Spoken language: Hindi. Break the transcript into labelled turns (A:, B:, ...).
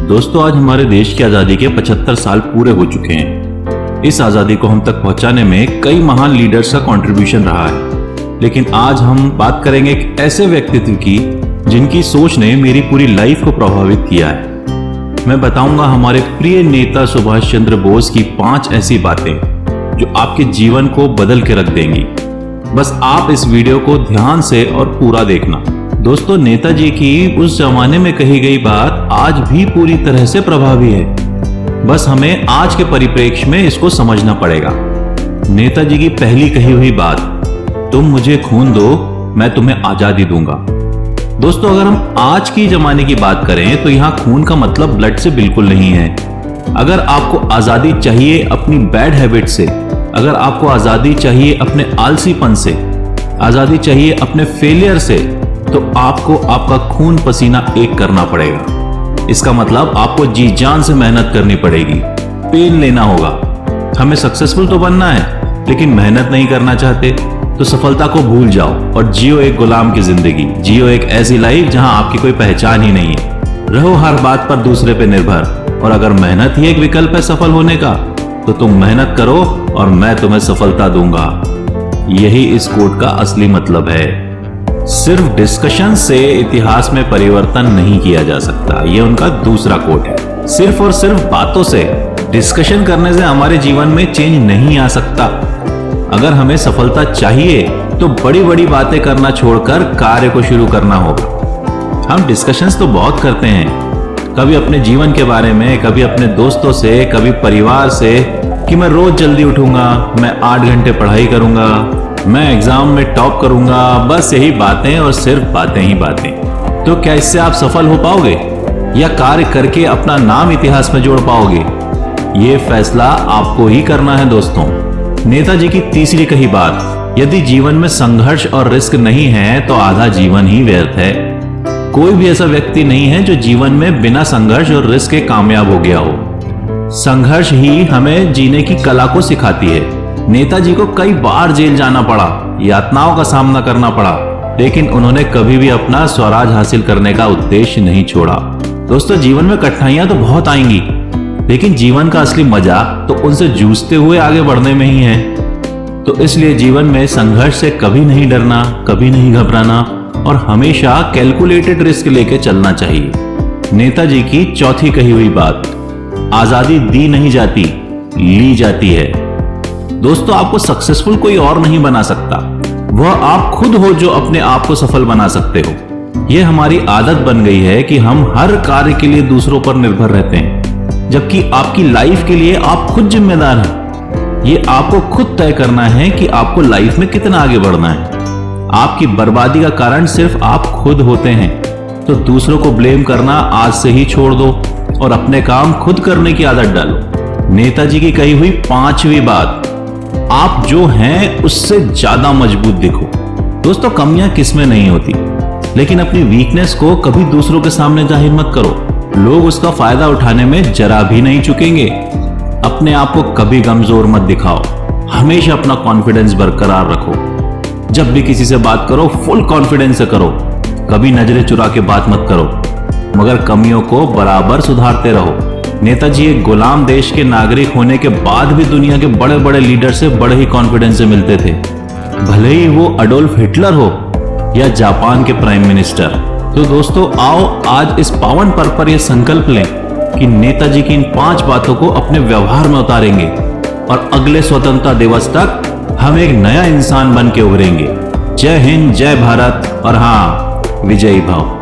A: दोस्तों, आज हमारे देश की आज़ादी के 75 साल पूरे हो चुके हैं। इस आज़ादी को हम तक पहुंचाने में कई महान लीडर्स का कंट्रीब्यूशन रहा है, लेकिन आज हम बात करेंगे एक ऐसे व्यक्तित्व की जिनकी सोच ने मेरी पूरी लाइफ को प्रभावित किया है। मैं बताऊंगा हमारे प्रिय नेता सुभाष चंद्र बोस की 5 ऐसी बातें जो आपके जीवन को बदल के रख देंगी। बस आप इस वीडियो को ध्यान से और पूरा देखना। दोस्तों, नेताजी की उस जमाने में कही गई बात आज भी पूरी तरह से प्रभावी है। बस हमें आज के परिप्रेक्ष्य में इसको समझना पड़ेगा। नेताजी की पहली कही हुई बात, तुम मुझे खून दो, मैं तुम्हें आजादी दूंगा। दोस्तों, अगर हम आज की जमाने की बात करें तो यहाँ खून का मतलब ब्लड से बिल्कुल नहीं है। अगर आपको आजादी चाहिए अपनी बैड हैबिट से, अगर आपको आजादी चाहिए अपने आलसीपन से, आजादी चाहिए अपने फेलियर से, तो आपको आपका खून पसीना एक करना पड़ेगा। इसका मतलब आपको जी जान से मेहनत करनी पड़ेगी, पेन लेना होगा। हमें सक्सेसफुल तो बनना है, लेकिन मेहनत नहीं करना चाहते तो सफलता को भूल जाओ और जियो एक गुलाम की जिंदगी, जियो एक ऐसी लाइफ जहां आपकी कोई पहचान ही नहीं है। रहो हर बात पर दूसरे पे निर्भर, और अगर मेहनत ही एक विकल्प है सफल होने का, तो तुम मेहनत करो और मैं तुम्हें सफलता दूंगा। यही इस कोट का असली मतलब है। सिर्फ डिस्कशन से इतिहास में परिवर्तन नहीं किया जा सकता, यह उनका दूसरा कोट है। सिर्फ और सिर्फ बातों से, डिस्कशन करने से हमारे जीवन में चेंज नहीं आ सकता। अगर हमें सफलता चाहिए तो बड़ी बड़ी बातें करना छोड़कर कार्य को शुरू करना होगा। हम डिस्कशंस तो बहुत करते हैं, कभी अपने जीवन के बारे में, कभी अपने दोस्तों से, कभी परिवार से, कि मैं रोज जल्दी उठूंगा, मैं 8 घंटे पढ़ाई करूंगा, मैं एग्जाम में टॉप करूंगा। बस यही बातें और सिर्फ बातें ही बातें। तो क्या इससे आप सफल हो पाओगे या कार्य करके अपना नाम इतिहास में जोड़ पाओगे? ये फैसला आपको ही करना है। दोस्तों, नेताजी की तीसरी कही बात, यदि जीवन में संघर्ष और रिस्क नहीं है तो आधा जीवन ही व्यर्थ है। कोई भी ऐसा व्यक्ति नहीं है जो जीवन में बिना संघर्ष और रिस्क के कामयाब हो गया हो। संघर्ष ही हमें जीने की कला को सिखाती है। नेताजी को कई बार जेल जाना पड़ा, यातनाओं का सामना करना पड़ा, लेकिन उन्होंने कभी भी अपना स्वराज हासिल करने का उद्देश्य नहीं छोड़ा। दोस्तों, जीवन में कठिनाइयां तो बहुत आएंगी, लेकिन जीवन का असली मजा तो उनसे जूझते हुए आगे बढ़ने में ही है। तो इसलिए जीवन में संघर्ष से कभी नहीं डरना, कभी नहीं घबराना और हमेशा कैलकुलेटेड रिस्क लेके चलना चाहिए। नेताजी की चौथी कही हुई बात, आजादी दी नहीं जाती, ली जाती है। दोस्तों, आपको सक्सेसफुल कोई और नहीं बना सकता, वह आप खुद हो जो अपने आप को सफल बना सकते हो। यह हमारी आदत बन गई है कि हम हर कार्य के लिए दूसरों पर निर्भर रहते हैं, जबकि आपकी लाइफ के लिए आप खुद जिम्मेदार हैं। ये आपको खुद तय करना है कि आपको लाइफ में कितना आगे बढ़ना है। आपकी बर्बादी का कारण सिर्फ आप खुद होते हैं, तो दूसरों को ब्लेम करना आज से ही छोड़ दो और अपने काम खुद करने की आदत डालो। नेताजी की कही हुई 5वीं बात, आप जो हैं उससे ज्यादा मजबूत दिखो। दोस्तों, कमियां किसमें नहीं होती, लेकिन अपनी वीकनेस को कभी दूसरों के सामने जाहिर मत करो। लोग उसका फायदा उठाने में जरा भी नहीं चुकेंगे। अपने आप को कभी कमजोर मत दिखाओ, हमेशा अपना कॉन्फिडेंस बरकरार रखो। जब भी किसी से बात करो फुल कॉन्फिडेंस से करो, कभी नजरें चुरा के बात मत करो, मगर कमियों को बराबर सुधारते रहो। नेताजी एक गुलाम देश के नागरिक होने के बाद भी दुनिया के बड़े बड़े लीडर से बड़े ही कॉन्फिडेंस से मिलते थे, भले ही वो अडोल्फ हिटलर हो या जापान के प्राइम मिनिस्टर। तो दोस्तों, आओ आज इस पावन पर्व पर यह संकल्प लें कि नेताजी की इन 5 बातों को अपने व्यवहार में उतारेंगे और अगले स्वतंत्रता दिवस तक हम एक नया इंसान बन के उभरेंगे। जय हिंद, जय भारत और हाँ, विजयी भव।